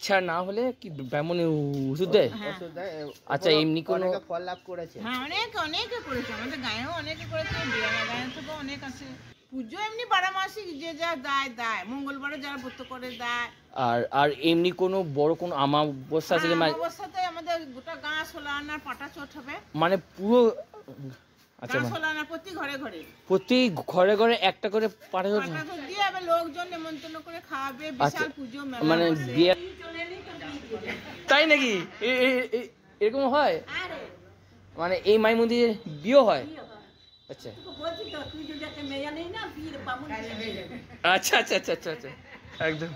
বাচ্চা না হলে কি ব্যামনে ওষুধ দেয়? ওষুধ দেয়। আচ্ছা, এমনি কোনো অনেকে ফল লাভ করেছে? হ্যাঁ, অনেকে করেছে, আমাদের গায়েও অনেকে করেছে, বিয়ানা গায়ে থেকেও অনেক আছে। পুজো এমনি 12 মাসই যে যা দেয়, মঙ্গলবারে যারা ব্রত করে দেয়। আর এমনি কোনো বড় কোনো অমাবস্যা আছে? অবস্থাতে আমাদের গোটা গাঁ সোলানার পাটা চট হবে, মানে পুরো আচ্ছা, সোলানা প্রতি ঘরে ঘরে একটা করে পাটা চট দিয়ে আবার লোকজন নেমন্তন্ন করে খাওয়াবে, বিশাল পুজো মেলা। মানে বিয়ে তাই নাকি? এরকম হয়? মানে এই মাই মন্দিরে বিয়ে হয়? আচ্ছা আচ্ছা আচ্ছা আচ্ছা আচ্ছা আচ্ছা, একদম।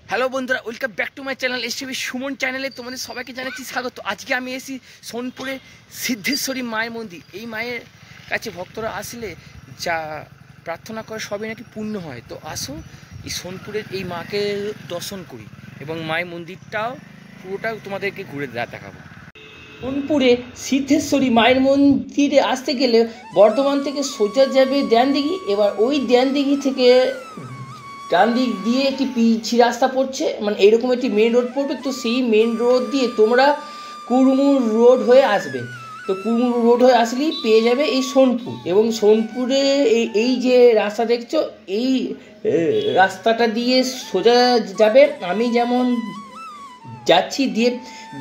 হ্যালো বন্ধুরা, welcome back to my channel STV Suman চ্যানেলে তোমাদের সবাইকে জানাচ্ছি স্বাগত। আজকে আমি এসেছি সোনপুরে সিদ্ধেশ্বরী মায়ের মন্দির। এই মায়ের কাছে ভক্তরা আসলে যা প্রার্থনা করে সবই নাকি পূর্ণ হয়। তো আসো এই সোনপুরের এই মাকে দর্শন করি এবং মায়ের মন্দিরটাও পুরোটা তোমাদেরকে ঘুরে দেখাবো। সোনপুরে সিদ্ধেশ্বরী মায়ের মন্দিরে আসতে গেলে বর্ধমান থেকে সোজা যাবে দেয়ানদিঘি। এবার ওই দেয়ানদিঘি থেকে ডান দিক দিয়ে একটি পিচি রাস্তা পড়ছে, মানে এইরকম একটি মেন রোড পড়বে। তো সেই মেন রোড দিয়ে তোমরা কুড়মুর রোড হয়ে আসবে। তো কুড়মুর রোড হয়ে আসলেই পেয়ে যাবে এই সোনপুর। এবং সোনপুরে এই যে রাস্তা দেখছো, এই রাস্তাটা দিয়ে সোজা যাবে। আমি যেমন যাচ্ছি, দিয়ে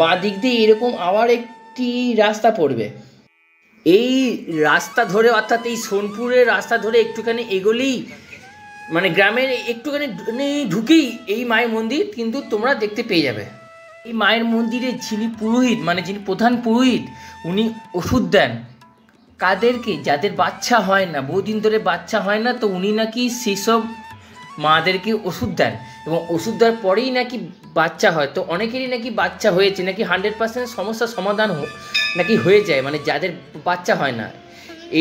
বাঁ দিক দিয়ে এরকম আবার একটি রাস্তা পড়বে। এই রাস্তা ধরে, অর্থাৎ এই সোনপুরের রাস্তা ধরে একটুখানি এগোলেই, মানে গ্রামের একটুখানি ঢুকেই এই মায়ের মন্দির কিন্তু তোমরা দেখতে পেয়ে যাবে। এই মায়ের মন্দিরে যিনি পুরোহিত, মানে যিনি প্রধান পুরোহিত, উনি ওষুধ দেন কাদেরকে? যাদের বাচ্চা হয় না, বহুদিন ধরে বাচ্চা হয় না, তো উনি নাকি সেসব মাদেরকে ওষুধ দেন এবং ওষুধ দেওয়ার পরেই নাকি বাচ্চা হয়। তো অনেকেরই নাকি বাচ্চা হয়েছে, নাকি 100% সমস্যার সমাধান নাকি হয়ে যায়, মানে যাদের বাচ্চা হয় না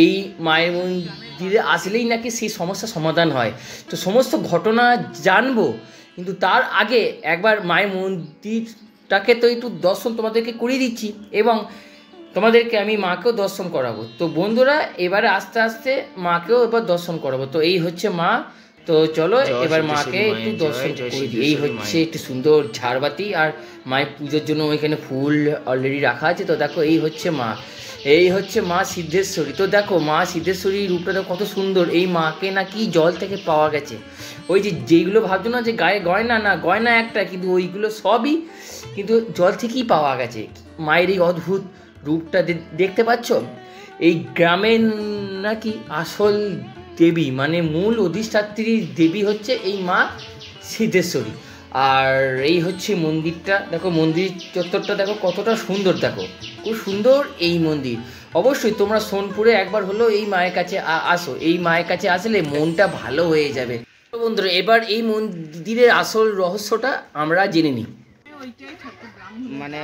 এই মায়ের মন্দিরে আসলেই নাকি সেই সমস্যার সমাধান হয়। তো সমস্ত ঘটনা জানবো, কিন্তু তার আগে একবার মায়ের মন্দিরটাকে তো একটু দর্শন তোমাদেরকে করিয়ে দিচ্ছি এবং তোমাদেরকে আমি মাকেও দর্শন করাবো। তো বন্ধুরা, এবারে আস্তে আস্তে মাকেও এবার দর্শন করাবো। তো এই হচ্ছে মা। তো চলো এবার মাকে একটু দর্শন করে দিই। এই হচ্ছে একটু সুন্দর ঝাড়বাতি, আর মায়ের পুজোর জন্য ওইখানে ফুল অলরেডি রাখা আছে। তো দেখো এই হচ্ছে মা, এই হচ্ছে মা সিদ্ধেশ্বরী। তো দেখো মা সিদ্ধেশ্বরী রূপটা দেখো কত সুন্দর। এই মাকে নাকি জল থেকে পাওয়া গেছে। ওই যেইগুলো ভাবছো না যে গায়ে গয়না, না গয়না একটা, কিন্তু ওইগুলো সবই কিন্তু জল থেকেই পাওয়া গেছে। মায়ের এই অদ্ভুত রূপটা দেখতে পাচ্ছ। এই গ্রামের নাকি আসল দেবী, মানে মূল অধিষ্ঠাত্রী দেবী হচ্ছে এই মা সিদ্ধেশ্বরী। আর এই হচ্ছে মন্দিরটা, দেখো মন্দির চত্বরটা দেখো কতটা সুন্দর, দেখো খুব সুন্দর এই মন্দির। অবশ্যই তোমরা সোনপুরে একবার হলো এই মায়ের কাছে আসো। এই মায়ের কাছে আসলে মনটা ভালো হয়ে যাবে। তো বন্ধুরা, এবার এই মন্দিরের আসল রহস্যটা আমরা জেনে নিই। মানে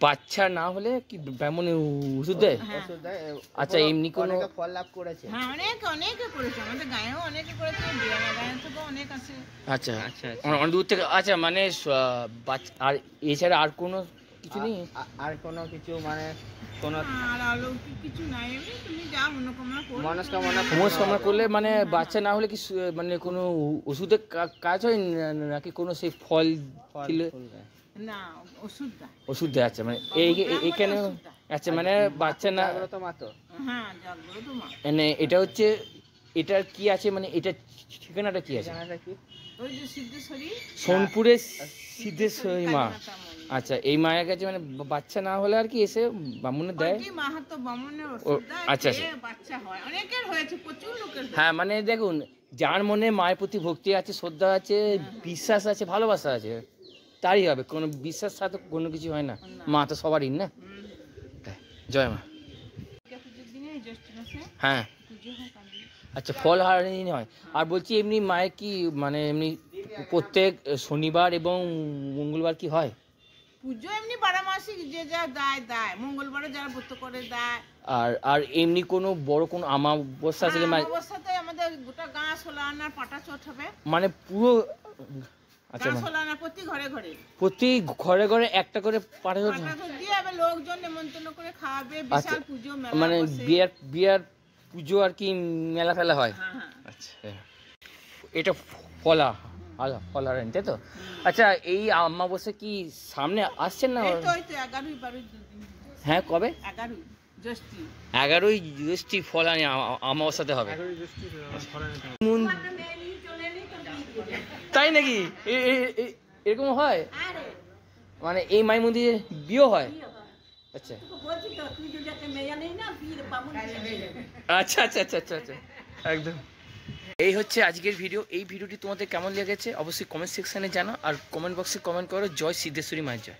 বাচ্চা না হলে কি ব্যামনে ওষুধ দেয়? ওষুধ দেয়। আচ্ছা, এমনি কোনো ফল লাভ করেছে? হ্যাঁ, অনেকে করেছে, আমাদের গায়েও অনেকে করেছে, বিয়ানা গায়ে থেকেও অনেক আছে। আচ্ছা আচ্ছা, অনেক দূর থেকে। আচ্ছা, মানে আর এছাড়া আর কোনো কিছু নেই? আর কোনো কিছু মানে কোনো আর অলৌকিক কিছু নাই, এমনি তুমি যা মনস্কামনা করলে, মানে বাচ্চা না হলে কি মানে কোনো ওষুধের কাজ হয় নাকি কোনো সেই ফল দিলে? না, ওষুধ দেয়। আচ্ছা, মানে এইখানে আচ্ছা, মানে বাচ্চা না, হ্যাঁ জাগ্রত মা। মানে এটা হচ্ছে, এটার কি আছে, মানে এটা ঠিকানাটা কি আছে? ওই যে সিদ্ধেশ্বরী, সোনপুরের সিদ্ধেশ্বরী মা। আচ্ছা, এই মায়ের কাছে মানে বাচ্চা না হলে আর কি এসে বামুনে দেয়? মাহাতো বামুনের ওষুধ দেয়, আচ্ছা আচ্ছা, বাচ্চা হয়। অনেকের হয়েছে, প্রচুর লোকের। হ্যাঁ, মানে দেখুন, যার মনে মায়ের প্রতি ভক্তি আছে, শ্রদ্ধা আছে, বিশ্বাস আছে, ভালোবাসা আছে, তারই হবে। কোনো বিশ্বাস ছাড়া তো কোনো কিছু হয় না। মা তো সবারই না। জয় মা। হ্যাঁ, আচ্ছা, ফল হারানি হয়। আর বলছি এমনি মায়ের কি মানে এমনি প্রত্যেক শনিবার এবং মঙ্গলবার কি হয় পুজো? এমনি 12 মাসই যে যা দেয়, মঙ্গলবারে যারা ব্রত করে দেয়। আর এমনি কোনো বড় কোনো অমাবস্যা আছে? অবস্থাতে আমাদের গোটা গাঁ সোলানার পাটা চট হবে, মানে পুরো আচ্ছা, সোলানা প্রতি ঘরে ঘরে একটা করে পাটা দিয়ে আবার লোকজন নেমন্তন্ন করে খাওয়াবে, বিশাল পুজো মেলা। মানে বিয়ার পুজো আর কি মেলা ফেলা হয়। হ্যাঁ হ্যাঁ আচ্ছা, এটা ফলা ফলার তাই তো? আচ্ছা, এই অমাবস্যা কি সামনে আসছেন না? এই তো 11ই 12ই দুদিন। হ্যাঁ, কবে? 11ই জ্যৈষ্ঠী। 11ই জ্যৈষ্ঠী ফলানি অমাবস্যাতে হবে। তাই নাকি? এরকম হয়? মানে এই মাই মন্দিরে বিয়ে হয়? আচ্ছা আচ্ছা আচ্ছা আচ্ছা আচ্ছা আচ্ছা, একদম। এই হচ্ছে আজকের ভিডিও। এই ভিডিওটি তোমাদের কেমন লেগেছে অবশ্যই কমেন্ট সেকশানে জানাও, আর কমেন্ট বক্সে কমেন্ট করো। জয় সিদ্ধেশ্বরী মায়ের জয়।